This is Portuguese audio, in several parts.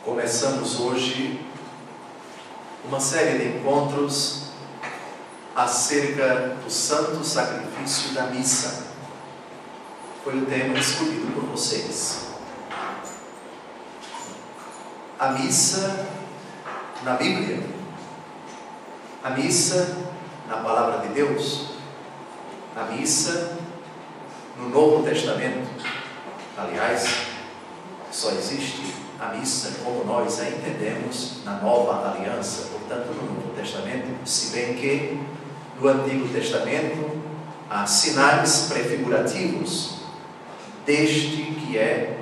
Começamos hoje uma série de encontros acerca do santo sacrifício da missa. Foi o tema escolhido por vocês. A missa na Bíblia, a missa na Palavra de Deus, a missa no Novo Testamento. Aliás, só existe a missa como nós a entendemos na Nova Aliança, portanto no Novo Testamento, se bem que no Antigo Testamento há sinais prefigurativos deste que é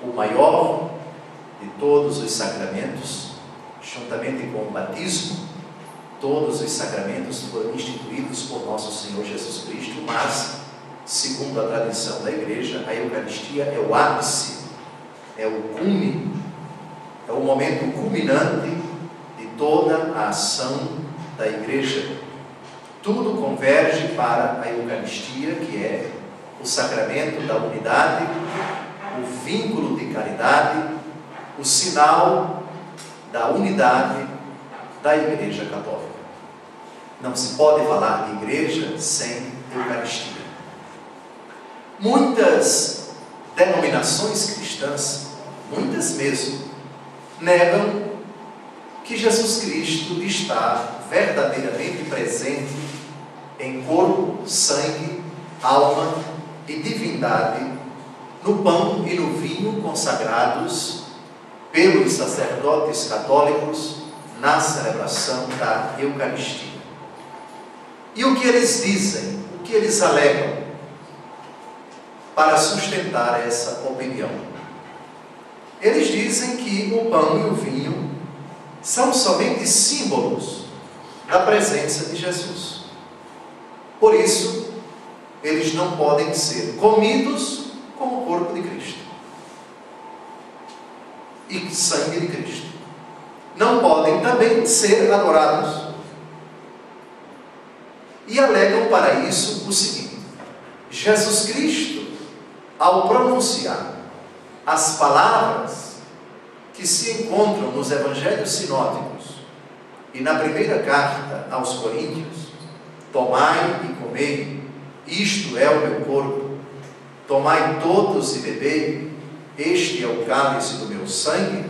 o maior de todos os sacramentos, juntamente com o batismo. Todos os sacramentos foram instituídos por nosso Senhor Jesus Cristo, mas, segundo a tradição da Igreja, a Eucaristia é o ápice, é o cume, é o momento culminante de toda a ação da Igreja. Tudo converge para a Eucaristia, que é o sacramento da unidade, o vínculo de caridade, o sinal da unidade da Igreja Católica. Não se pode falar de Igreja sem Eucaristia. Muitas denominações cristãs, muitas mesmo, negam que Jesus Cristo está verdadeiramente presente em corpo, sangue, alma e divindade no pão e no vinho consagrados pelos sacerdotes católicos na celebração da Eucaristia. E o que eles dizem, o que eles alegam para sustentar essa opinião? Eles dizem que o pão e o vinho são somente símbolos da presença de Jesus. Por isso, eles não podem ser comidos como o corpo de Cristo e sangue de Cristo. Não podem também ser adorados. E alegam para isso o seguinte: Jesus Cristo, ao pronunciar as palavras que se encontram nos evangelhos sinóticos e na primeira carta aos Coríntios, tomai e comei, isto é o meu corpo, tomai todos e bebei, este é o cálice do meu sangue,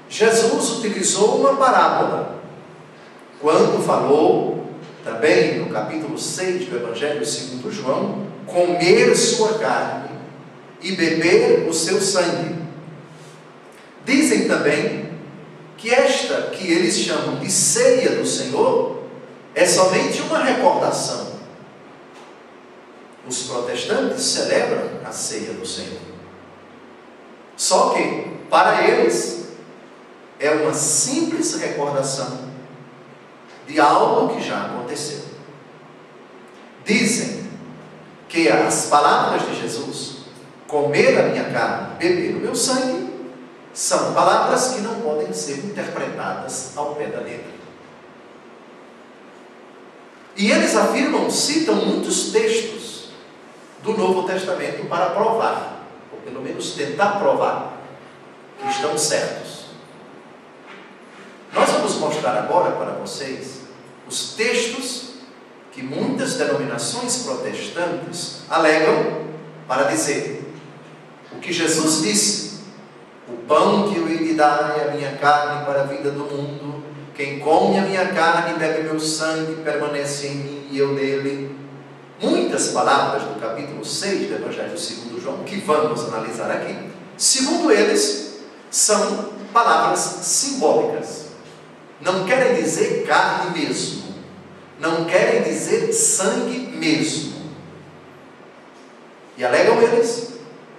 Jesus utilizou uma parábola quando falou, também no capítulo 6 do Evangelho segundo João, comer sua carne e beber o seu sangue. Dizem também que esta que eles chamam de ceia do Senhor é somente uma recordação. Os protestantes celebram a ceia do Senhor. Só que, para eles, é uma simples recordação de algo que já aconteceu. Dizem que as palavras de Jesus, comer a minha carne, beber o meu sangue, são palavras que não podem ser interpretadas ao pé da letra. E eles afirmam, citam muitos textos do Novo Testamento para provar, ou pelo menos tentar provar, que estão certos. Nós vamos mostrar agora para vocês os textos que muitas denominações protestantes alegam para dizer o que Jesus disse: o pão que eu lhe dar é a minha carne para a vida do mundo, quem come a minha carne e bebe meu sangue permanece em mim e eu nele. Muitas palavras do capítulo 6 do Evangelho segundo João, que vamos analisar aqui, segundo eles, são palavras simbólicas. Não querem dizer carne mesmo, não querem dizer sangue mesmo. E alegam eles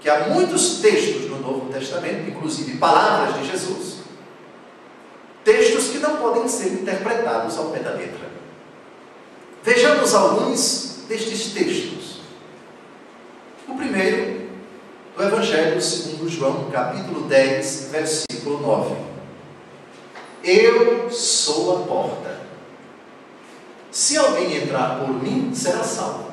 que há muitos textos no Novo Testamento, inclusive palavras de Jesus, textos que não podem ser interpretados ao pé da letra. Vejamos alguns destes textos. O primeiro, do Evangelho segundo João, capítulo 10, versículo 9. Eu sou a porta. Se alguém entrar por mim, será salvo.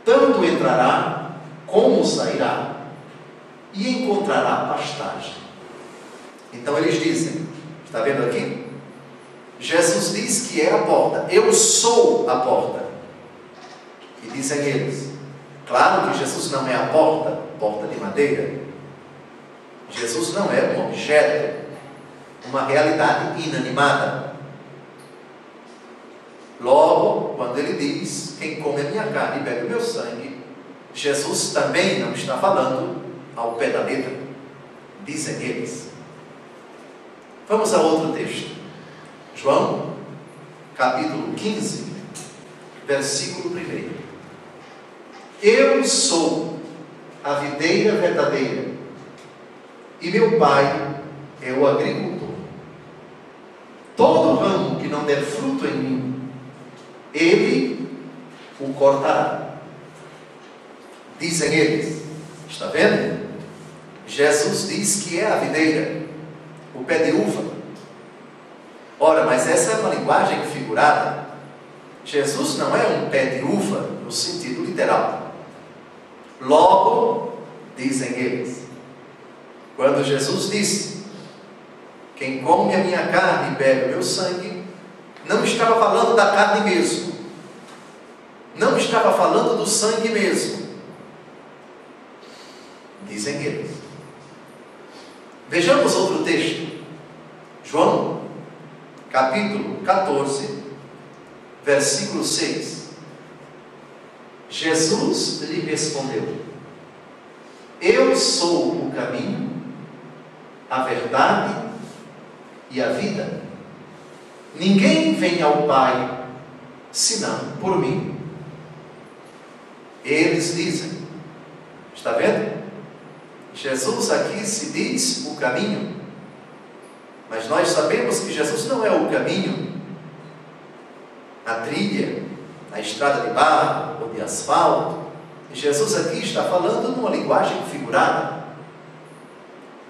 Tanto entrará como sairá e encontrará pastagem. Então eles dizem, está vendo aqui? Jesus diz que é a porta. Eu sou a porta. E dizem eles, claro que Jesus não é a porta, porta de madeira. Jesus não é um objeto, uma realidade inanimada. Logo, quando ele diz, quem come a minha carne e bebe o meu sangue, Jesus também não está falando ao pé da letra, dizem eles. Vamos a outro texto. João, capítulo 15, versículo 1. Eu sou a videira verdadeira, e meu Pai é o agricultor. Todo ramo que não der fruto em mim, ele o cortará. Dizem eles, está vendo? Jesus diz que é a videira, o pé de uva. Ora, mas essa é uma linguagem figurada. Jesus não é um pé de uva no sentido literal. Logo, dizem eles, quando Jesus disse, quem come a minha carne e bebe o meu sangue, não estava falando da carne mesmo, não estava falando do sangue mesmo, dizem eles. Vejamos outro texto. João, capítulo 14, versículo 6. Jesus lhe respondeu, eu sou o caminho, a verdade e a vida. Ninguém vem ao Pai senão por mim. Eles dizem, está vendo? Jesus aqui se diz o caminho, mas nós sabemos que Jesus não é o caminho, a trilha, a estrada de barro ou de asfalto. Jesus aqui está falando numa linguagem figurada.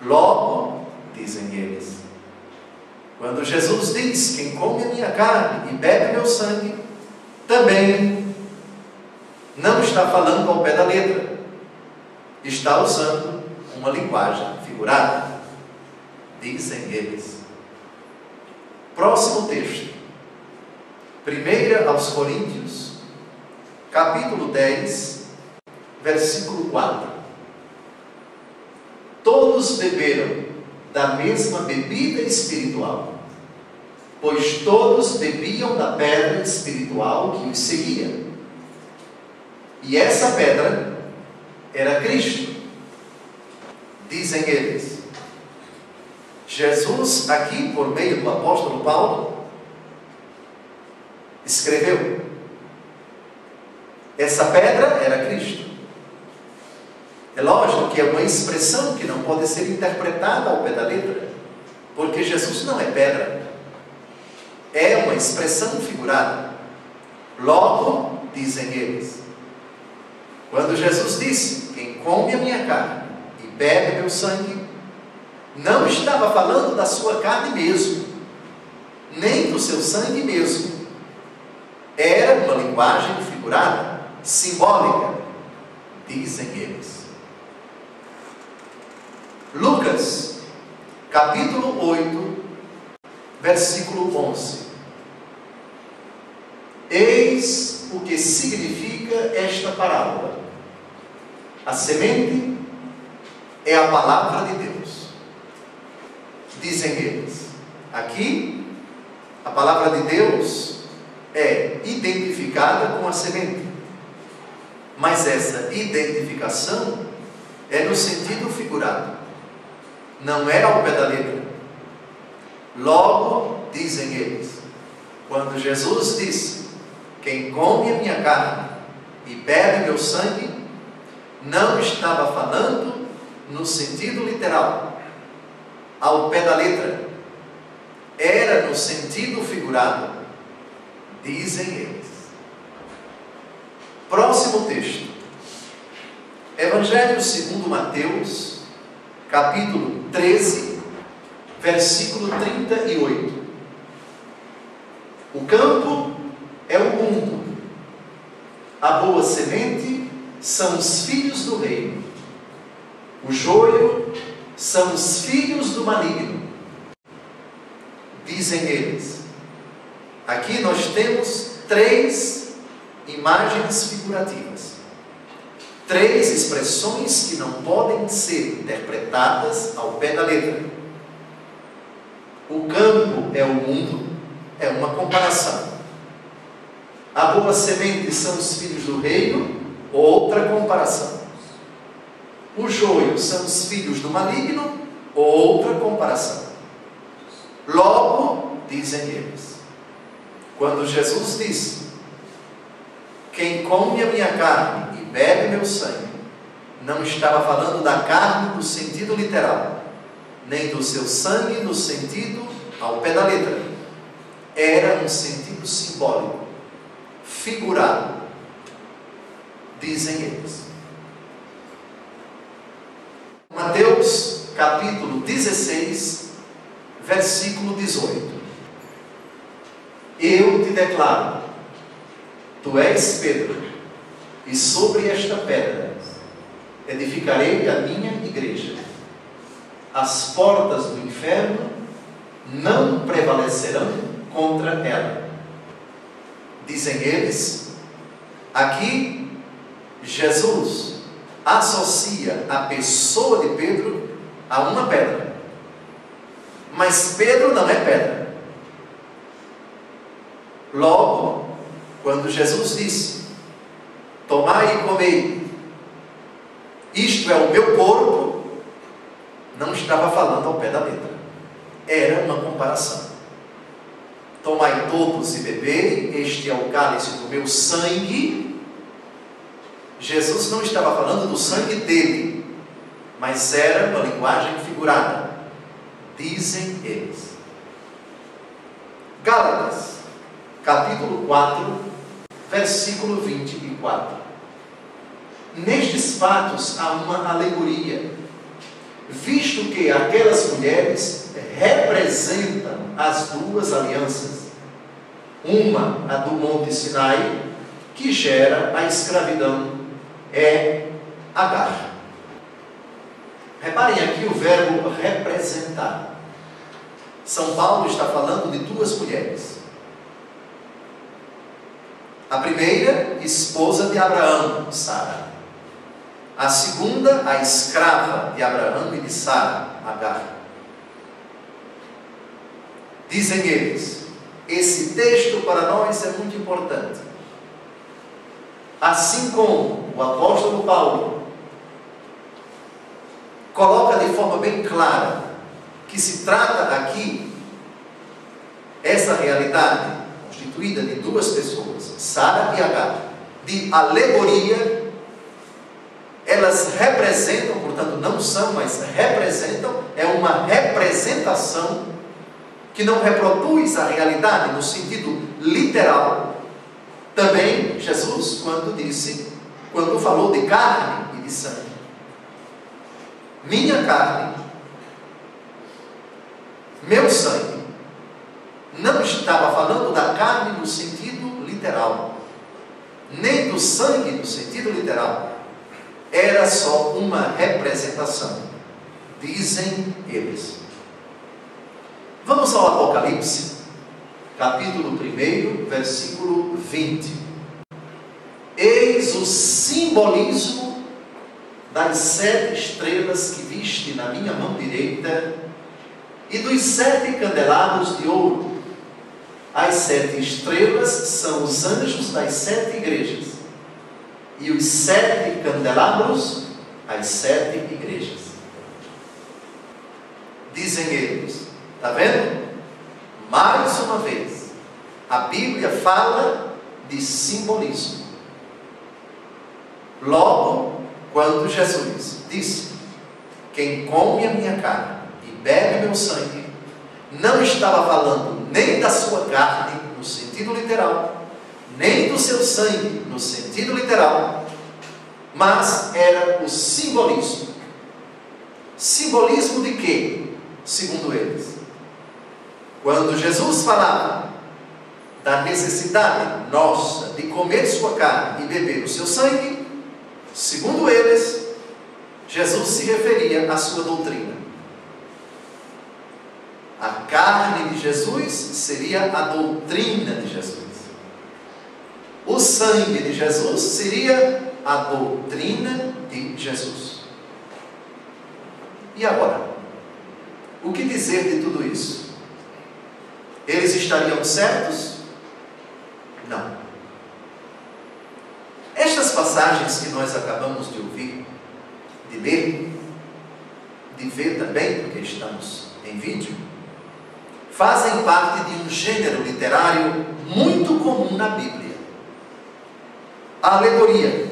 Logo, dizem eles, quando Jesus diz, quem come a minha carne e bebe meu sangue, também não está falando ao pé da letra, está usando uma linguagem figurada, dizem eles. Próximo texto, 1 aos Coríntios, capítulo 10, versículo 4. Todos beberam da mesma bebida espiritual, pois todos bebiam da pedra espiritual que os seguia. E essa pedra era Cristo. Dizem eles. Jesus, aqui por meio do apóstolo Paulo, escreveu. Essa pedra era Cristo. É lógico que é uma expressão que não pode ser interpretada ao pé da letra, porque Jesus não é pedra. É uma expressão figurada. Logo, dizem eles, quando Jesus disse, quem come a minha carne e bebe meu sangue, não estava falando da sua carne mesmo, nem do seu sangue mesmo. Era uma linguagem figurada, simbólica, dizem eles. Lucas, capítulo 8, versículo 11. Eis o que significa esta parábola. A semente é a palavra de Deus. Dizem eles. Aqui, a palavra de Deus é identificada com a semente. Mas essa identificação é no sentido figurado. Não é ao pé da letra. Logo, dizem eles, quando Jesus disse, quem come a minha carne e bebe meu sangue, não estava falando no sentido literal, ao pé da letra. Era no sentido figurado, dizem eles. Próximo texto. Evangelho segundo Mateus, capítulo 13, versículo 38. O campo é o mundo. A boa semente são os filhos do reino. O joio são os filhos do maligno. dizem eles. Aqui nós temos 3 imagens figurativas. 3 expressões que não podem ser interpretadas ao pé da letra. O campo é o mundo, é uma comparação. A boa semente são os filhos do reino, outra comparação. O joio são os filhos do maligno, outra comparação. Logo, dizem eles, quando Jesus disse: quem come a minha carne e bebe meu sangue, não estava falando da carne no sentido literal, nem do seu sangue no sentido ao pé da letra. Era um sentido simbólico, figurado, dizem eles. Mateus capítulo 16, versículo 18. Eu te declaro, tu és Pedro, e sobre esta pedra edificarei a minha igreja. As portas do inferno não prevalecerão contra ela. Dizem eles, aqui Jesus associa a pessoa de Pedro a uma pedra. Mas Pedro não é pedra. Logo, quando Jesus disse: tomai e comei, isto é o meu corpo, não estava falando ao pé da letra. Era uma comparação. Tomai todos e bebei, este é o cálice do meu sangue. Jesus não estava falando do sangue dele, mas era uma linguagem figurada, dizem eles. Gálatas, capítulo 4, versículo 24. Nestes fatos há uma alegoria, visto que aquelas mulheres representam as 2 alianças. Uma, a do Monte Sinai, que gera a escravidão, é Agar. Reparem aqui o verbo representar. São Paulo está falando de 2 mulheres. A primeira, esposa de Abraão, Sara. A segunda, a escrava de Abraão e de Sara, Agar. Dizem eles, esse texto para nós é muito importante. Assim como o apóstolo Paulo coloca de forma bem clara que se trata aqui, essa realidade constituída de 2 pessoas, Sara e Agar, de alegoria. Elas representam, portanto não são, mas representam, é uma representação que não reproduz a realidade no sentido literal. Também Jesus, quando falou de carne e de sangue, minha carne, meu sangue, não estava falando da carne no sentido literal, nem do sangue no sentido literal. Era só uma representação, dizem eles. Vamos ao Apocalipse, capítulo 1, versículo 20. Eis o simbolismo das 7 estrelas que viste na minha mão direita e dos 7 candelabros de ouro. As 7 estrelas são os anjos das 7 igrejas, e os 7 candelabros, as 7 igrejas. Dizem eles, está vendo? Mais uma vez, a Bíblia fala de simbolismo. Logo, quando Jesus disse: quem come a minha carne e bebe meu sangue, não estava falando nem da sua carne no sentido literal, nem do seu sangue no sentido literal, mas era o simbolismo. Simbolismo de quê? Segundo eles, quando Jesus falava da necessidade nossa de comer sua carne e beber o seu sangue, segundo eles, Jesus se referia à sua doutrina. A carne de Jesus seria a doutrina de Jesus. O sangue de Jesus seria a doutrina de Jesus. E agora? O que dizer de tudo isso? Eles estariam certos? Não. Estas passagens que nós acabamos de ouvir, de ler, de ver também, porque estamos em vídeo, fazem parte de um gênero literário muito comum na Bíblia. A alegoria,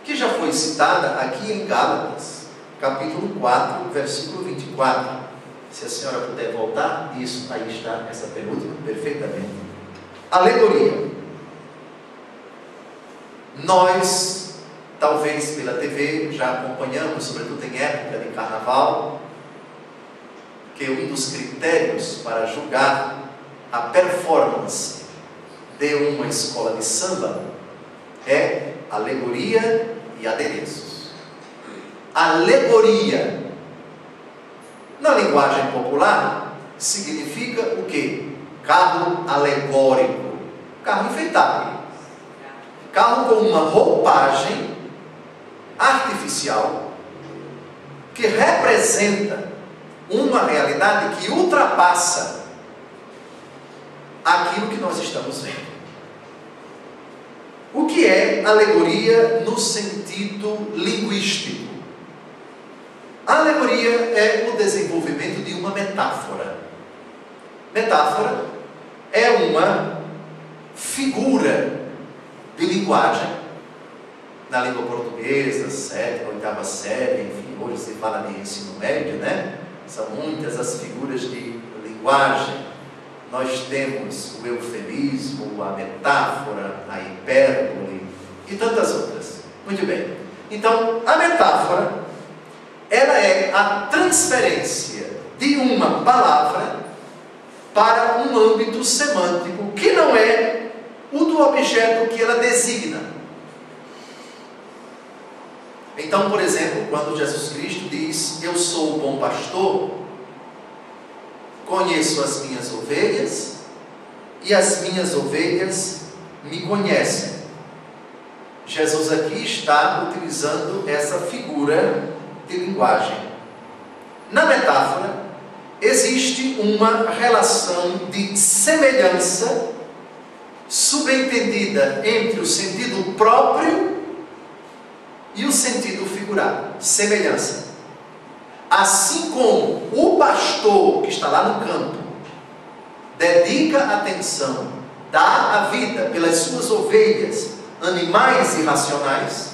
que já foi citada aqui em Gálatas, capítulo 4, versículo 24. Se a senhora puder voltar, isso, aí está, essa penúltima, perfeitamente. Alegoria. Nós, talvez pela TV, já acompanhamos, sobretudo em época de carnaval, que um dos critérios para julgar a performance de uma escola de samba é alegoria e adereços. Alegoria, na linguagem popular, significa o quê? Carro alegórico, carro enfeitado, carro com uma roupagem artificial que representa uma realidade que ultrapassa aquilo que nós estamos vendo. O que é alegoria no sentido linguístico? A alegoria é o desenvolvimento de uma metáfora. Metáfora é uma figura de linguagem, na língua portuguesa, 7ª, 8ª série, enfim, hoje se fala de ensino médio, né? São muitas as figuras de linguagem. Nós temos o eufemismo, a metáfora, a hipérbole e tantas outras. Muito bem. Então, a metáfora, ela é a transferência de uma palavra para um âmbito semântico que não é o do objeto que ela designa. Então, por exemplo, quando Jesus Cristo diz: eu sou o bom pastor, conheço as minhas ovelhas e as minhas ovelhas me conhecem. Jesus aqui está utilizando essa figura de linguagem. Na metáfora, existe uma relação de semelhança subentendida entre o sentido próprio e o sentido figurado. Semelhança. Assim como o pastor que está lá no campo dedica atenção, dá a vida pelas suas ovelhas, animais irracionais,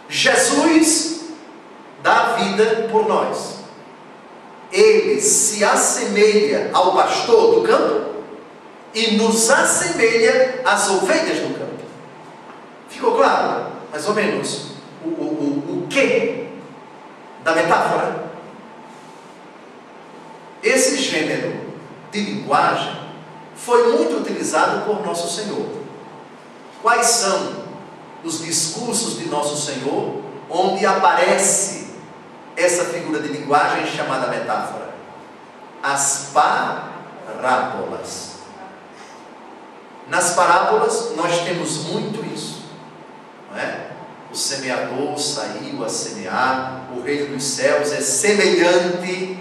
Jesus dá a vida por nós. Ele se assemelha ao pastor do campo e nos assemelha às ovelhas do campo. Ficou claro? Mais ou menos o que da metáfora? Esse gênero de linguagem foi muito utilizado por nosso Senhor. Quais são os discursos de nosso Senhor onde aparece essa figura de linguagem chamada metáfora? As parábolas. Nas parábolas nós temos muito isso, não é? O semeador saiu a semear, o reino dos céus é semelhante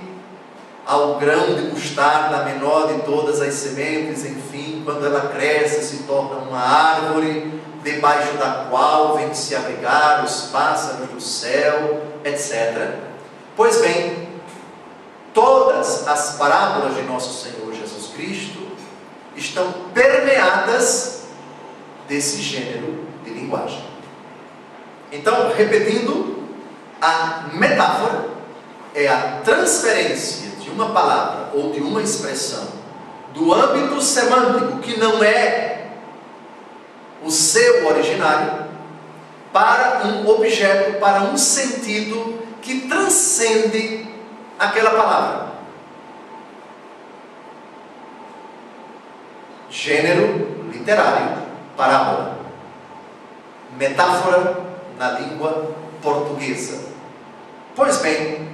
ao grão de mostarda, a menor de todas as sementes, enfim, quando ela cresce, se torna uma árvore, debaixo da qual vem se abrigar os pássaros do céu, etc. Pois bem, todas as parábolas de nosso Senhor Jesus Cristo estão permeadas desse gênero de linguagem. Então, repetindo, a metáfora é a transferência de uma palavra ou de uma expressão do âmbito semântico, que não é o seu originário, para um objeto, para um sentido que transcende aquela palavra. Gênero literário, parábola. Metáfora na língua portuguesa. Pois bem,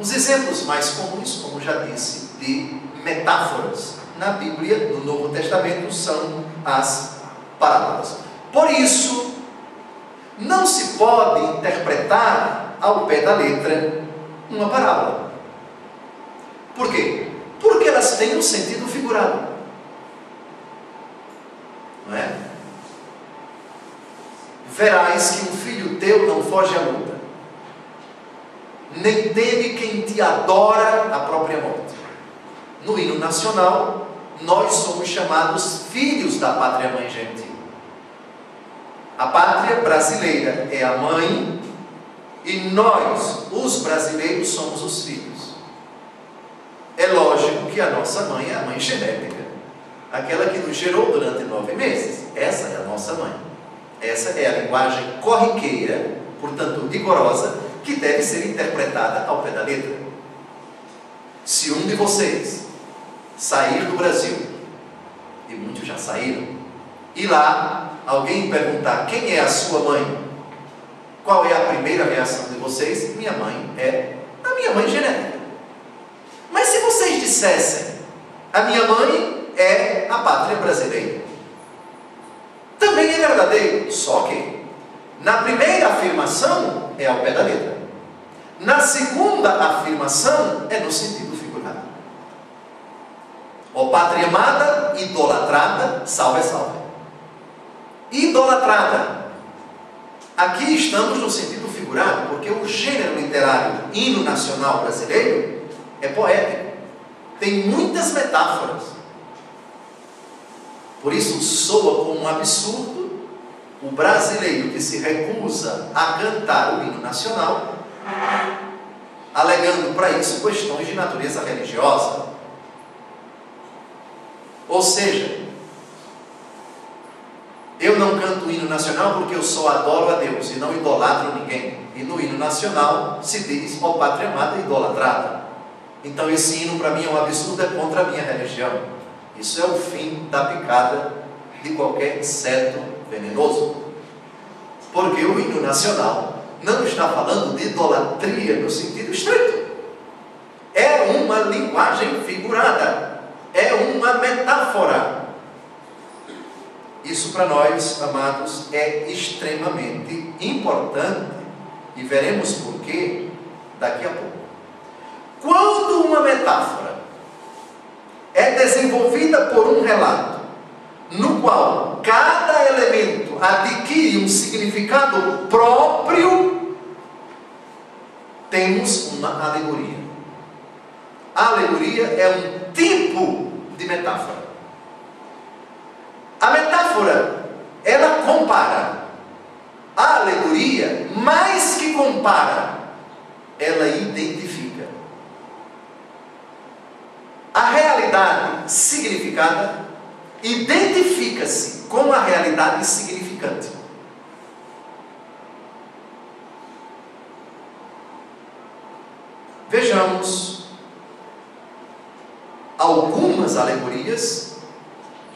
Os exemplos mais comuns, como já disse, de metáforas na Bíblia, no Novo Testamento, são as parábolas. Por isso, não se pode interpretar ao pé da letra uma parábola. Por quê? Porque elas têm um sentido figurado. Não é? Verás que um filho teu não foge à luta, nem teme quem te adora a própria morte. No hino nacional, nós somos chamados filhos da pátria mãe gentil. A pátria brasileira é a mãe e nós, os brasileiros, somos os filhos. É lógico que a nossa mãe é a mãe genética, aquela que nos gerou durante 9 meses. Essa é a nossa mãe. Essa é a linguagem corriqueira, portanto rigorosa, que deve ser interpretada ao pé da letra. Se um de vocês sair do Brasil, e muitos já saíram, e lá alguém perguntar quem é a sua mãe, qual é a primeira reação de vocês? Minha mãe é a minha mãe genética. Mas se vocês dissessem, a minha mãe é a pátria brasileira, também é verdadeiro, só que na primeira afirmação é ao pé da letra, na segunda afirmação é no sentido figurado. Ó pátria amada, idolatrada, salve, salve. Idolatrada. Aqui estamos no sentido figurado, porque o gênero literário hino nacional brasileiro é poético, tem muitas metáforas. Por isso soa como um absurdo o brasileiro que se recusa a cantar o hino nacional, alegando para isso questões de natureza religiosa. Ou seja, eu não canto o hino nacional porque eu só adoro a Deus e não idolatro ninguém. E no hino nacional se diz, ó pátria amada, idolatrada. Então esse hino para mim é um absurdo, é contra a minha religião. Isso é o fim da picada de qualquer inseto venenoso. Porque o hino nacional não está falando de idolatria no sentido estrito. É uma linguagem figurada. É uma metáfora. Isso para nós, amados, é extremamente importante. E veremos por quê daqui a pouco. Quando uma metáfora é desenvolvida por um relato, no qual cada elemento adquire um significado próprio, temos uma alegoria. A alegoria é um tipo de metáfora. A metáfora, ela compara. A alegoria, mais que compara, ela identifica. A realidade significada identifica-se com a realidade significante. Vejamos algumas alegorias.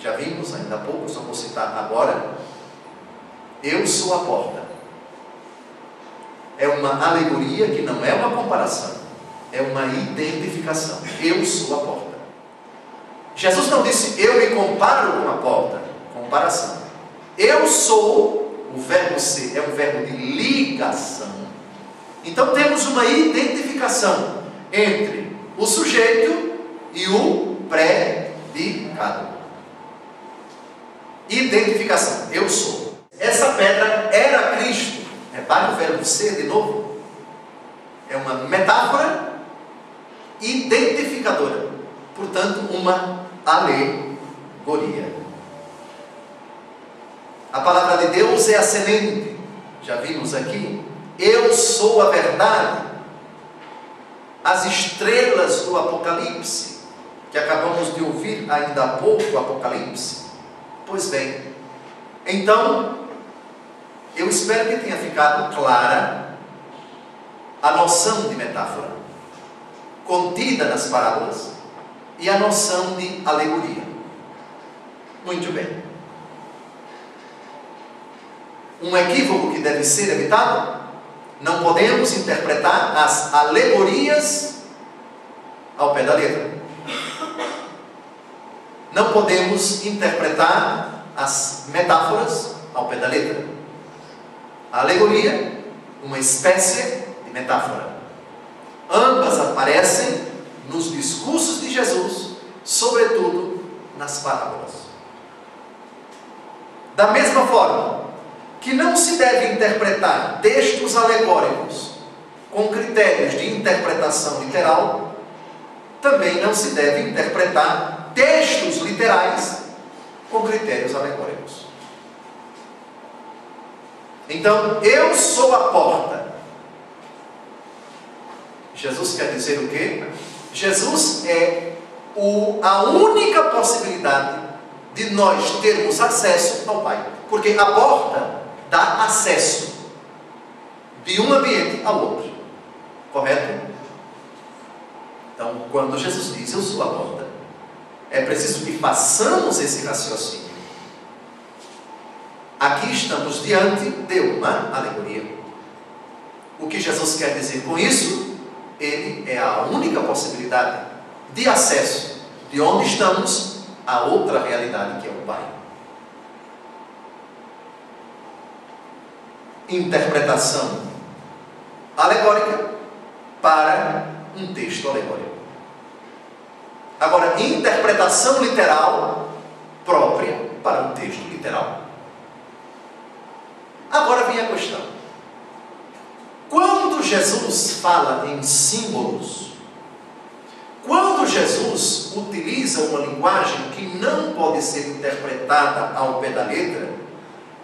Já vimos ainda há pouco, só vou citar agora. Eu sou a porta. É uma alegoria que não é uma comparação, é uma identificação. Eu sou a porta. Jesus não disse, eu me comparo com a porta. Comparação. Eu sou, o verbo ser, é um verbo de ligação. Então temos uma identificação entre o sujeito e o predicado. Identificação. Eu sou. Essa pedra era Cristo. Repare o verbo ser de novo. É uma metáfora identificadora. Portanto, uma alegoria. A palavra de Deus é a semente. Já vimos aqui. Eu sou a verdade. As estrelas do Apocalipse, que acabamos de ouvir ainda há pouco, o Apocalipse. Pois bem, então, eu espero que tenha ficado clara a noção de metáfora contida nas parábolas e a noção de alegoria. Muito bem. Um equívoco que deve ser evitado Não podemos interpretar as alegorias ao pé da letra. Não podemos interpretar as metáforas ao pé da letra. A alegoria, uma espécie de metáfora. Ambas aparecem nos discursos de Jesus, sobretudo nas parábolas. Da mesma forma que não se deve interpretar textos alegóricos com critérios de interpretação literal, também não se deve interpretar textos literais com critérios alegóricos. Então, eu sou a porta. Jesus quer dizer o quê? Jesus é a única possibilidade de nós termos acesso ao Pai. Porque a porta dá acesso de um ambiente ao outro. Correto? Então, quando Jesus diz, eu sou a porta, é preciso que façamos esse raciocínio. Aqui estamos diante de uma alegoria. O que Jesus quer dizer com isso? Ele é a única possibilidade de acesso de onde estamos a outra realidade, que é o Pai. Interpretação alegórica para um texto alegórico. Agora, interpretação literal própria para um texto literal. Agora vem a questão. Quando Jesus fala em símbolos, quando Jesus utiliza uma linguagem que não pode ser interpretada ao pé da letra,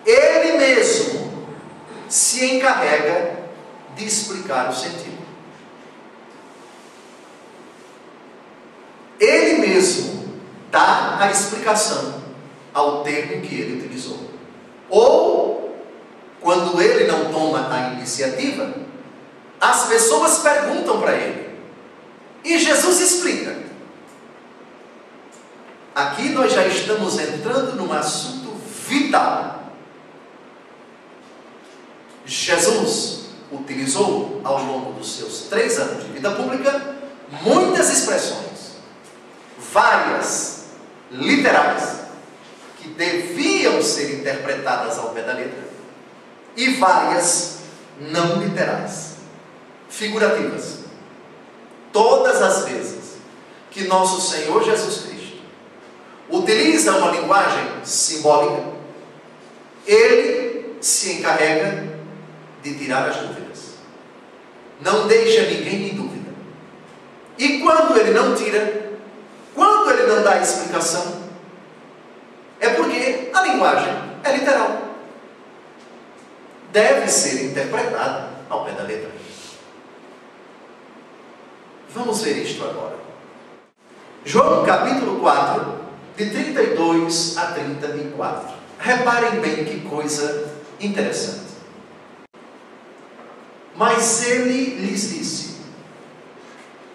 ele mesmo se encarrega de explicar o sentido. Ele mesmo dá a explicação ao termo que ele utilizou. Ou, quando ele não toma a iniciativa, as pessoas perguntam para ele. E Jesus explica. Aqui nós já estamos entrando num assunto vital. Jesus utilizou, ao longo dos seus 3 anos de vida pública, muitas expressões, várias literais, que deviam ser interpretadas ao pé da letra, e várias não literais, figurativas. Todas as vezes que nosso Senhor Jesus Cristo utiliza uma linguagem simbólica, ele se encarrega de tirar as dúvidas. Não deixa ninguém em dúvida. E quando ele não tira, quando ele não dá explicação, é porque a linguagem é literal. Deve ser interpretada ao pé da letra. Vamos ver isto agora. João capítulo 4, de 32 a 34. Reparem bem que coisa interessante. Mas ele lhes disse: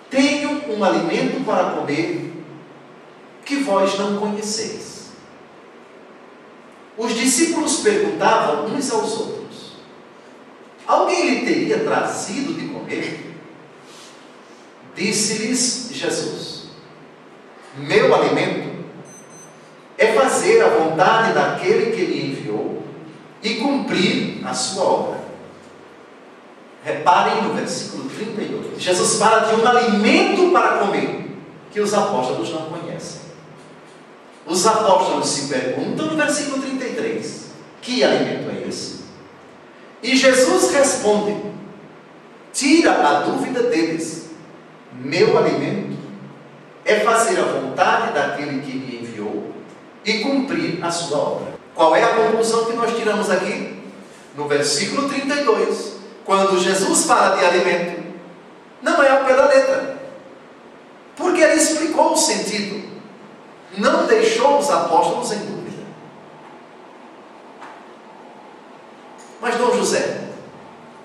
tenho um alimento para comer que vós não conheceis. Os discípulos perguntavam uns aos outros: alguém lhe teria trazido de comer? Disse-lhes Jesus: meu alimento é fazer a vontade daquele que me enviou e cumprir a sua obra. Reparem no versículo 32. Jesus fala de um alimento para comer que os apóstolos não conhecem. Os apóstolos se perguntam no versículo 33: que alimento é esse? E Jesus responde, tira a dúvida deles: meu alimento é fazer a vontade daquele que me enviou e cumprir a sua obra. Qual é a conclusão que nós tiramos aqui? No versículo 32, quando Jesus fala de alimento, não é ao pé da letra, porque ele explicou o sentido, não deixou os apóstolos em dúvida. Mas Dom José,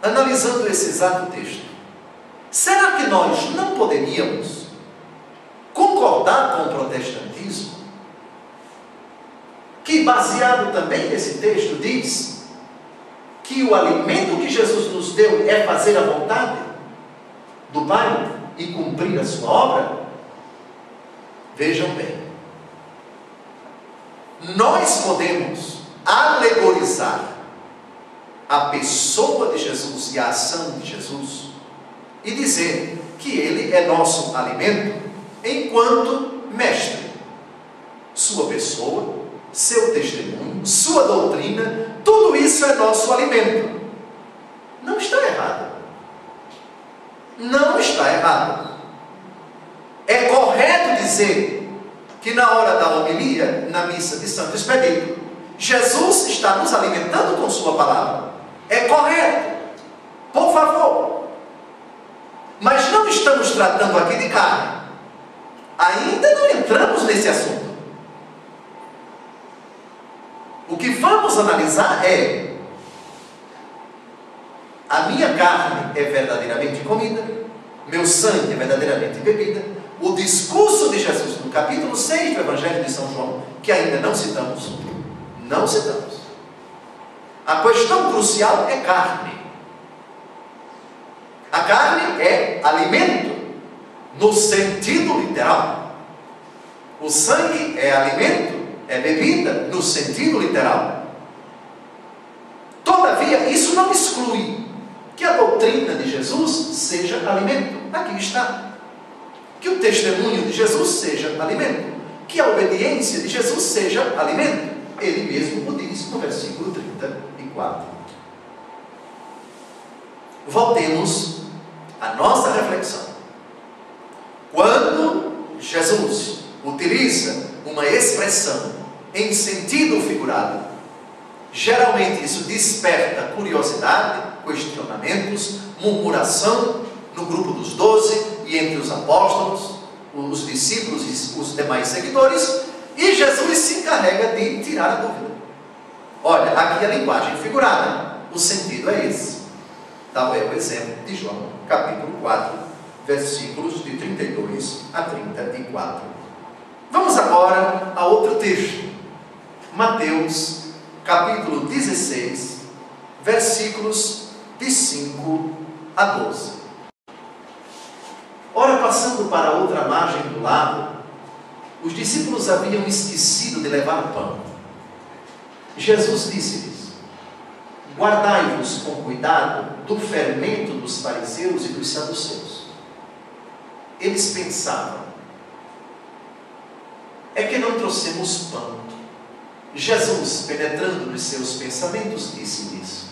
analisando esse exato texto, será que nós não poderíamos concordar com o protestantismo, que baseado também nesse texto diz que que o alimento que Jesus nos deu é fazer a vontade do Pai e cumprir a sua obra? Vejam bem, nós podemos alegorizar a pessoa de Jesus e a ação de Jesus e dizer que Ele é nosso alimento enquanto mestre. Sua pessoa, seu testemunho, sua doutrina, tudo isso é nosso alimento. Não está errado. Não está errado. É correto dizer que na hora da homilia, na missa de Santo Expedito, Jesus está nos alimentando com sua palavra. É correto. Por favor. Mas não estamos tratando aqui de carne. Ainda não entramos nesse assunto. O que vamos analisar é: a minha carne é verdadeiramente comida, meu sangue é verdadeiramente bebida. O discurso de Jesus no capítulo 6 do Evangelho de São João, que ainda não citamos. A questão crucial é carne. A carne é alimento no sentido literal. O sangue é alimento, é bebida no sentido literal. Todavia, isso não exclui que a doutrina de Jesus seja alimento. Aqui está. Que o testemunho de Jesus seja alimento. Que a obediência de Jesus seja alimento. Ele mesmo o diz no versículo 34. Voltemos à nossa reflexão. Quando Jesus utiliza uma expressão em sentido figurado, geralmente isso desperta curiosidade, questionamentos, murmuração no grupo dos 12 e entre os apóstolos, os discípulos e os demais seguidores, e Jesus se encarrega de tirar a dúvida. Olha, aqui a linguagem figurada, o sentido é esse. Tal é o exemplo de João, capítulo 4, versículos de 32 a 34. Vamos agora a outro texto. Mateus, capítulo 16, versículos de 5 a 12. Ora, passando para a outra margem do lago, os discípulos haviam esquecido de levar pão. Jesus disse-lhes: guardai-vos com cuidado do fermento dos fariseus e dos saduceus. Eles pensavam: é que não trouxemos pão. Jesus, penetrando nos seus pensamentos, disse-lhes: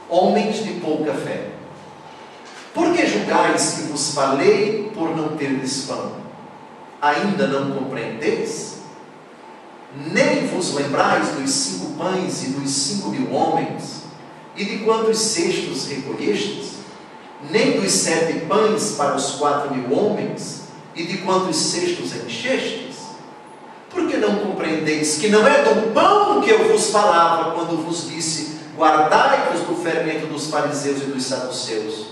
homens de pouca fé, por que julgais que vos falei por não terdes pão? Ainda não compreendeis? Nem vos lembrais dos 5 pães e dos 5.000 homens, e de quantos cestos recolhestes? Nem dos 7 pães para os 4.000 homens, e de quantos cestos enchestes? Por que não compreendeis que não é do pão que eu vos falava, quando vos disse: guardai-vos do fermento dos fariseus e dos saduceus?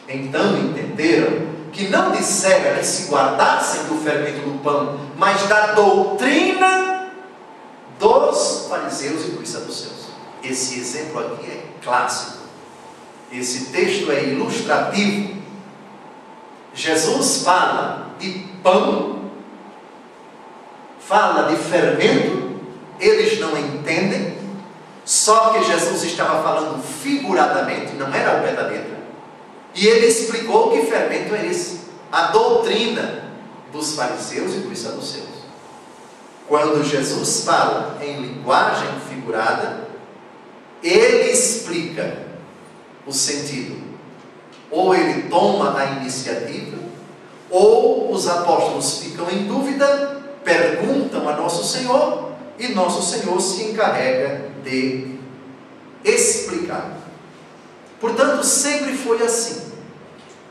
Então entenderam que não dissera que se guardassem do fermento do pão, mas da doutrina dos fariseus e dos saduceus. Esse exemplo aqui é clássico. Esse texto é ilustrativo. Jesus fala de pão, fala de fermento, eles não entendem, só que Jesus estava falando figuradamente, não era ao pé da letra. E ele explicou que fermento é esse, a doutrina dos fariseus e dos saduceus. Quando Jesus fala em linguagem figurada, ele explica o sentido. Ou ele toma a iniciativa, ou os apóstolos ficam em dúvida, perguntam a Nosso Senhor, e Nosso Senhor se encarrega de explicar. Portanto, sempre foi assim.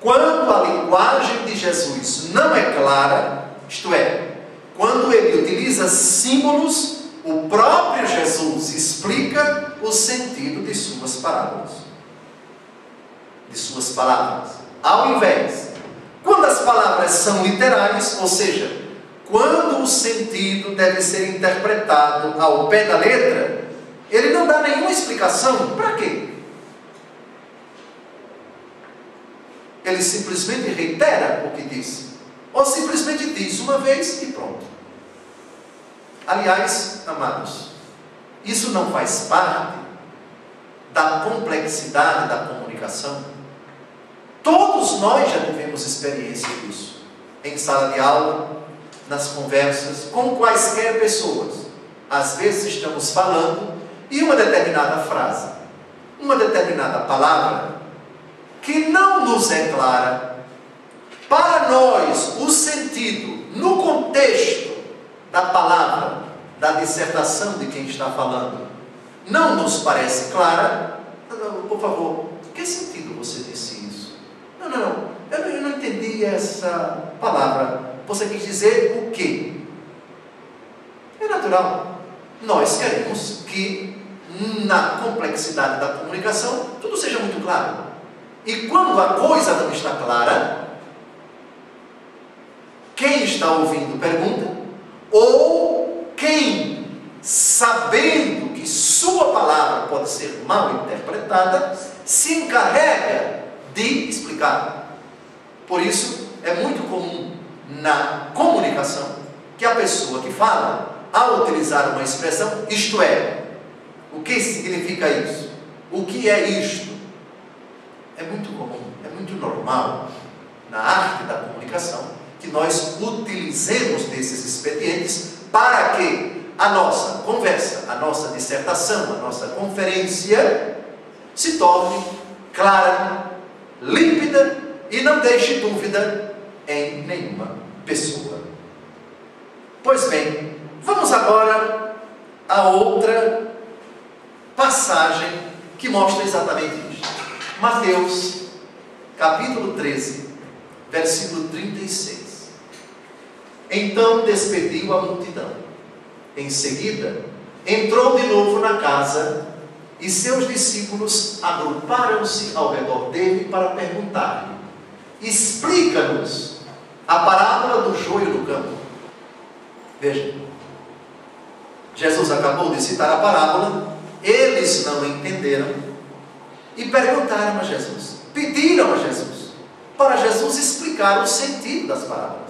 Quando a linguagem de Jesus não é clara, isto é, quando ele utiliza símbolos, o próprio Jesus explica o sentido de suas parábolas, de suas palavras. Ao invés, quando as palavras são literais, ou seja, quando o sentido deve ser interpretado ao pé da letra, Ele não dá nenhuma explicação. Para quê? Ele simplesmente reitera o que disse. Ou simplesmente diz uma vez e pronto. Aliás, amados, isso não faz parte da complexidade da comunicação. Todos nós já tivemos experiência disso. Em sala de aula, nas conversas, com quaisquer pessoas. Às vezes estamos falando e uma determinada frase, uma determinada palavra, que não nos é clara, para nós, o sentido, no contexto da palavra, da dissertação de quem está falando, não nos parece clara. Não, por favor, que sentido você disse isso? Não, eu não entendi essa palavra. Você quis dizer o quê? É natural. Nós queremos que na complexidade da comunicação tudo seja muito claro. E quando a coisa não está clara, quem está ouvindo pergunta, ou quem, sabendo que sua palavra pode ser mal interpretada, se encarrega de explicar. Por isso, é muito comum na comunicação que a pessoa que fala, ao utilizar uma expressão, isto é, o que significa isso? O que é isto? É muito comum, é muito normal na arte da comunicação que nós utilizemos desses expedientes para que a nossa conversa, a nossa dissertação, a nossa conferência se torne clara, límpida e não deixe dúvida em nenhuma pessoa. Pois bem, vamos agora a outra passagem que mostra exatamente isso. Mateus, capítulo 13, versículo 36. Então despediu a multidão. Em seguida, entrou de novo na casa e seus discípulos agruparam-se ao redor dele para perguntar-lhe: explica-nos a parábola do joio no campo. Veja, Jesus acabou de citar a parábola, eles não entenderam e perguntaram a Jesus, pediram a Jesus, para Jesus explicar o sentido das parábolas.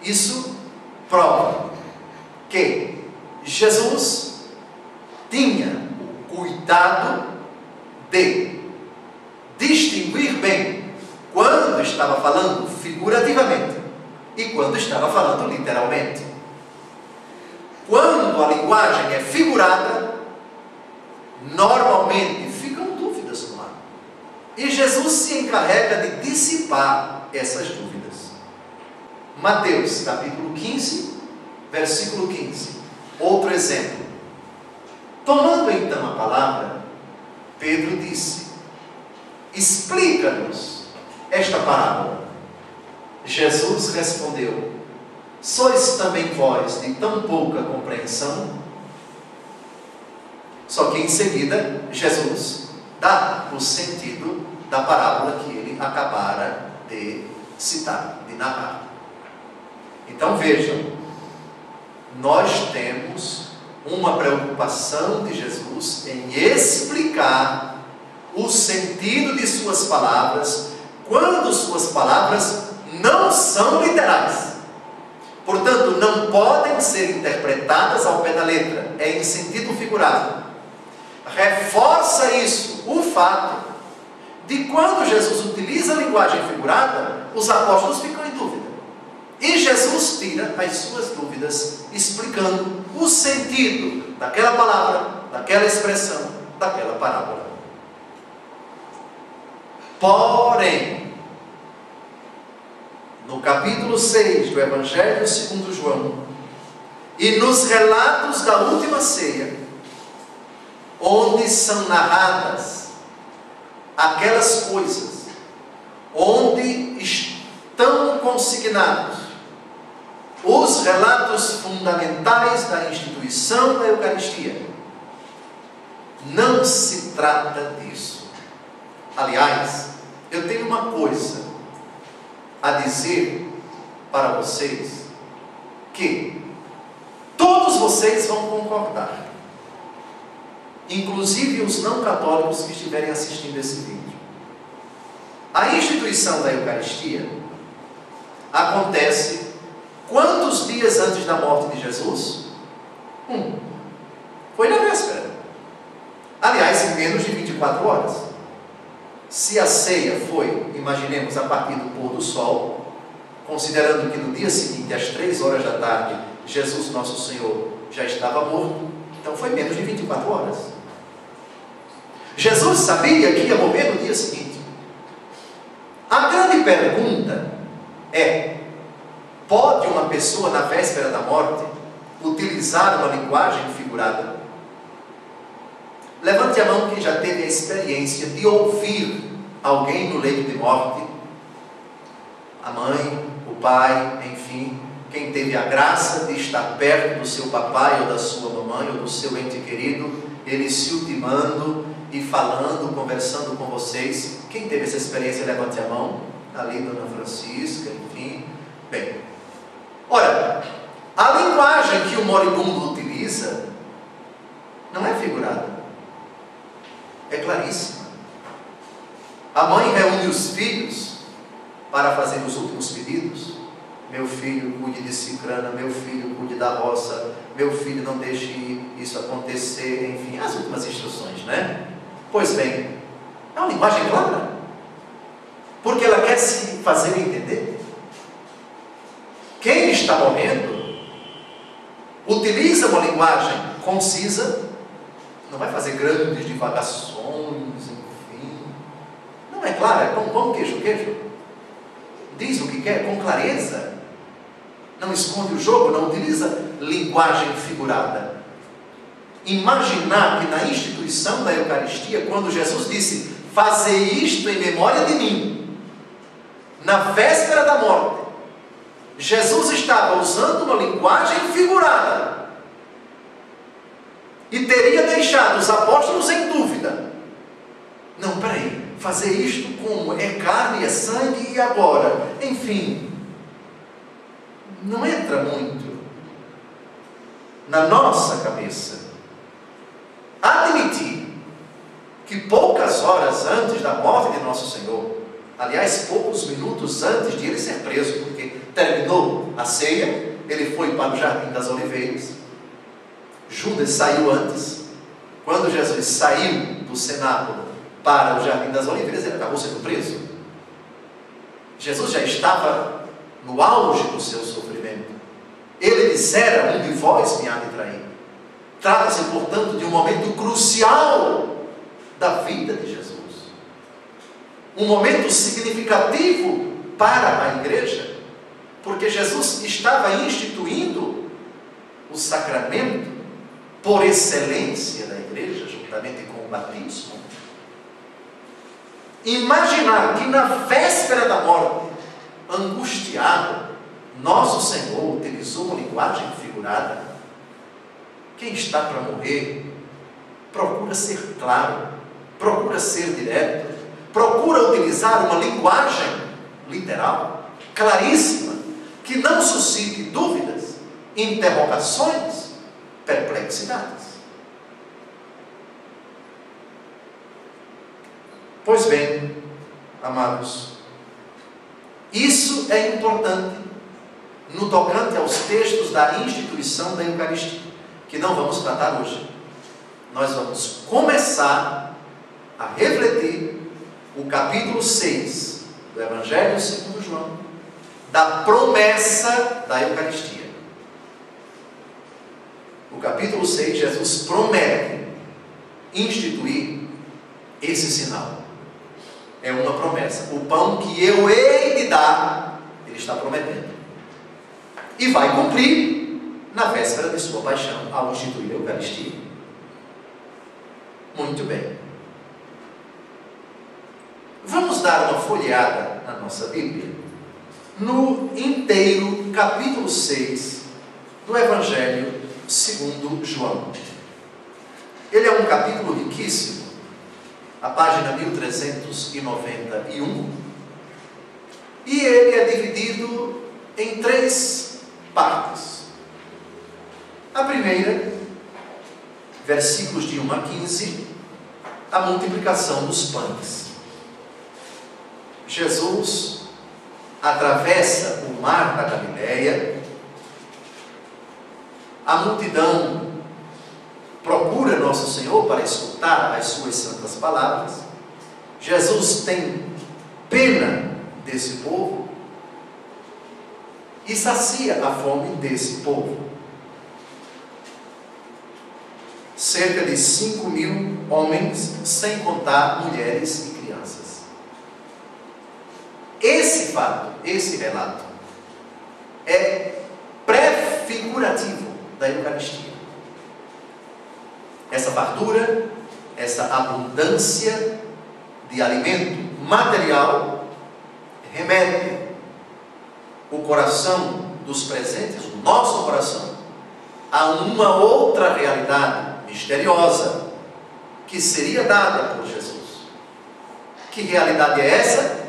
Isso prova que Jesus tinha o cuidado de distinguir bem quando estava falando figurativamente e quando estava falando literalmente. Quando a linguagem é figurada, normalmente ficam dúvidas no ar. E Jesus se encarrega de dissipar essas dúvidas. Mateus, capítulo 15, versículo 15. Outro exemplo. Tomando então a palavra, Pedro disse: explica-nos esta parábola. Jesus respondeu: sois também vós de tão pouca compreensão? Só que em seguida, Jesus dá o sentido da parábola que ele acabara de citar, de narrar. Então vejam, nós temos uma preocupação de Jesus em explicar o sentido de suas palavras, quando suas palavras não são literais. Portanto, não podem ser interpretadas ao pé da letra, é em sentido figurado. Reforça isso o fato de quando Jesus utiliza a linguagem figurada, os apóstolos ficam em dúvida. E Jesus tira as suas dúvidas, explicando o sentido daquela palavra, daquela expressão, daquela parábola. Porém, no capítulo 6 do Evangelho segundo João, e nos relatos da última ceia, onde são narradas aquelas coisas, onde estão consignados os relatos fundamentais da instituição da Eucaristia, não se trata disso. Aliás, eu tenho uma coisa a dizer para vocês, que todos vocês vão concordar. inclusive os não católicos que estiverem assistindo esse vídeo. A instituição da Eucaristia acontece quantos dias antes da morte de Jesus? Foi na véspera. Aliás, em menos de 24 horas. Se a ceia foi, imaginemos, a partir do pôr do sol, considerando que no dia seguinte, às 3 horas da tarde, Jesus Nosso Senhor já estava morto, então foi menos de 24 horas. Jesus sabia que ia morrer no dia seguinte. A grande pergunta é: pode uma pessoa na véspera da morte utilizar uma linguagem figurada? Levante a mão quem já teve a experiência de ouvir alguém no leito de morte. A mãe, o pai, enfim, quem teve a graça de estar perto do seu papai ou da sua mamãe ou do seu ente querido, ele se ultimando e falando, conversando com vocês. Quem teve essa experiência, levante a mão. Ali, Dona Francisca, enfim. Bem, ora, a linguagem que o moribundo utiliza não é figurada, é claríssima. A mãe reúne os filhos para fazer os últimos pedidos. Meu filho, cuide de cicrana. Meu filho, cuide da roça. Meu filho, não deixe isso acontecer. Enfim, as últimas instruções, né? Pois bem, é uma linguagem clara, porque ela quer se fazer entender. Quem está morrendo utiliza uma linguagem concisa, não vai fazer grandes divagações, enfim. Não é claro, é pão, queijo. Diz o que quer com clareza, não esconde o jogo, não utiliza linguagem figurada. Imaginar que na instituição da Eucaristia, quando Jesus disse: "Fazei isto em memória de mim", na véspera da morte, Jesus estava usando uma linguagem figurada e teria deixado os apóstolos em dúvida. Não, peraí, fazer isto como? É carne, é sangue, e agora? Enfim, não entra muito na nossa cabeça admitir que poucas horas antes da morte de Nosso Senhor, aliás, poucos minutos antes de ele ser preso, porque terminou a ceia, ele foi para o Jardim das Oliveiras, Judas saiu antes. Quando Jesus saiu do cenáculo para o Jardim das Oliveiras, ele acabou sendo preso. Jesus já estava no auge do seu sofrimento. Ele dissera: "Um de vós me há de trair". Trata-se, portanto, de um momento crucial da vida de Jesus. Um momento significativo para a igreja, porque Jesus estava instituindo o sacramento por excelência da igreja, juntamente com o batismo. Imaginar que na véspera da morte, angustiado, Nosso Senhor utilizou uma linguagem figurada. Quem está para morrer procura ser claro, procura ser direto, procura utilizar uma linguagem literal, claríssima, que não suscite dúvidas, interrogações, perplexidades. Pois bem, amados, isso é importante no tocante aos textos da instituição da Eucaristia, que não vamos tratar hoje. Nós vamos começar a refletir o capítulo 6 do Evangelho segundo João, da promessa da Eucaristia. No capítulo 6, Jesus promete instituir esse sinal. É uma promessa. O pão que eu hei de dar, ele está prometendo. E vai cumprir na véspera de sua paixão, ao instituir a Eucaristia. Muito bem. Vamos dar uma folheada na nossa Bíblia, no inteiro capítulo 6 do Evangelho segundo João. Ele é um capítulo riquíssimo, a página 1391, e ele é dividido em 3 partes. A primeira, versículos de 1 a 15, a multiplicação dos pães. Jesus atravessa o mar da Galileia, a multidão procura Nosso Senhor para escutar as suas santas palavras. Jesus tem pena desse povo e sacia a fome desse povo. Cerca de 5.000 homens, sem contar mulheres e crianças. Esse fato, esse relato, é prefigurativo da Eucaristia. Essa fartura, essa abundância de alimento material, remete o coração dos presentes, o nosso coração, a uma outra realidade misteriosa que seria dada por Jesus. Que realidade é essa?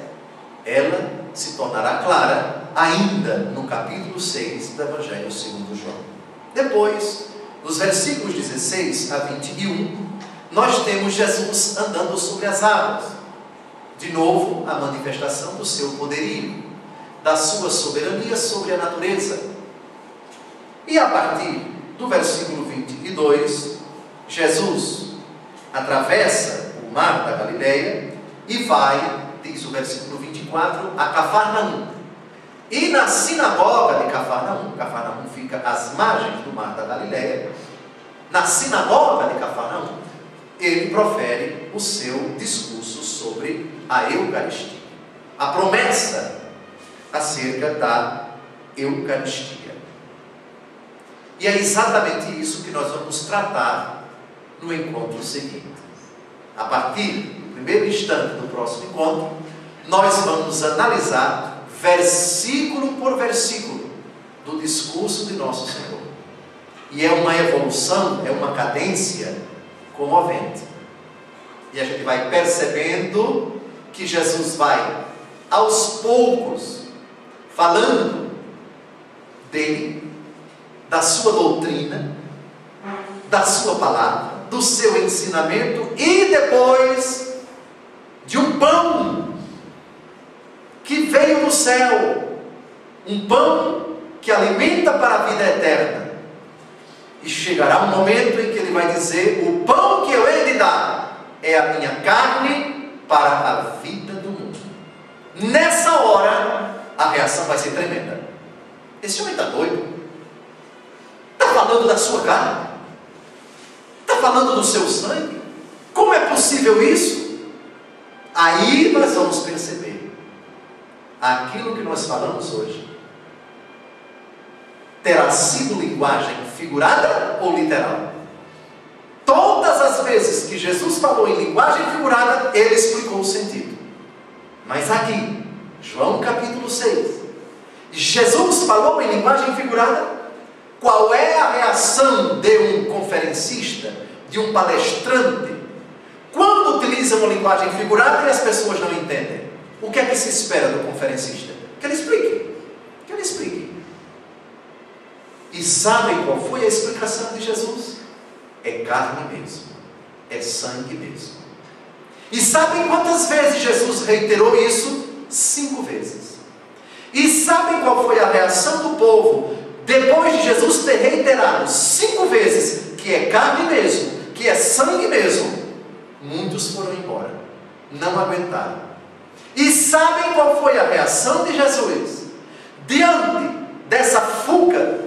Ela se tornará clara ainda no capítulo 6 do Evangelho segundo João. Depois, dos versículos 16 a 21, nós temos Jesus andando sobre as águas. De novo, a manifestação do seu poderio, da sua soberania sobre a natureza. E a partir do versículo 22, Jesus atravessa o mar da Galileia e vai, diz o versículo 24, a Cafarnaum. E na sinagoga de Cafarnaum, Cafarnaum fica às margens do mar da Galileia, na sinagoga de Cafarnaum, ele profere o seu discurso sobre a Eucaristia, a promessa acerca da Eucaristia. E é exatamente isso que nós vamos tratar no encontro seguinte. A partir do primeiro instante do próximo encontro, nós vamos analisar versículo por versículo do discurso de Nosso Senhor. E é uma evolução, é uma cadência comovente. E a gente vai percebendo que Jesus vai, aos poucos, falando dele, da sua doutrina, da sua palavra, do seu ensinamento e depois de um pão que veio do céu, um pão que alimenta para a vida eterna. E chegará um momento em que ele vai dizer: o pão que eu hei de dar é a minha carne para a vida do mundo. Nessa hora, a reação vai ser tremenda. Esse homem está doido? Está falando da sua carne? Está falando do seu sangue? Como é possível isso? Aí nós vamos perceber aquilo que nós falamos hoje terá sido linguagem figurada ou literal? Todas as vezes que Jesus falou em linguagem figurada, ele explicou o sentido. Mas aqui, João capítulo 6, Jesus falou em linguagem figurada. Qual é a reação de um conferencista, de um palestrante, quando utiliza uma linguagem figurada e as pessoas não entendem? O que é que se espera do conferencista? Que ele explique. Que ele explique. E sabem qual foi a explicação de Jesus? É carne mesmo. É sangue mesmo. E sabem quantas vezes Jesus reiterou isso? 5 vezes. E sabem qual foi a reação do povo depois de Jesus ter reiterado 5 vezes que é carne mesmo, que é sangue mesmo? Muitos foram embora, não aguentaram. E sabem qual foi a reação de Jesus diante dessa fuga,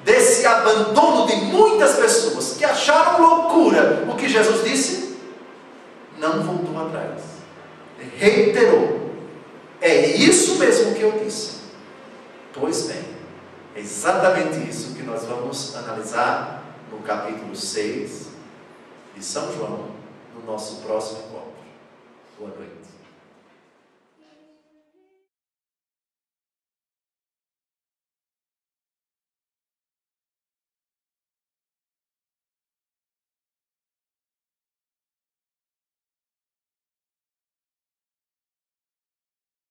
desse abandono de muitas pessoas que acharam loucura o que Jesus disse? Não voltou atrás, reiterou: é isso mesmo que eu disse. Pois bem, é exatamente isso que nós vamos analisar no capítulo 6 de São João, no nosso próximo encontro. Boa noite.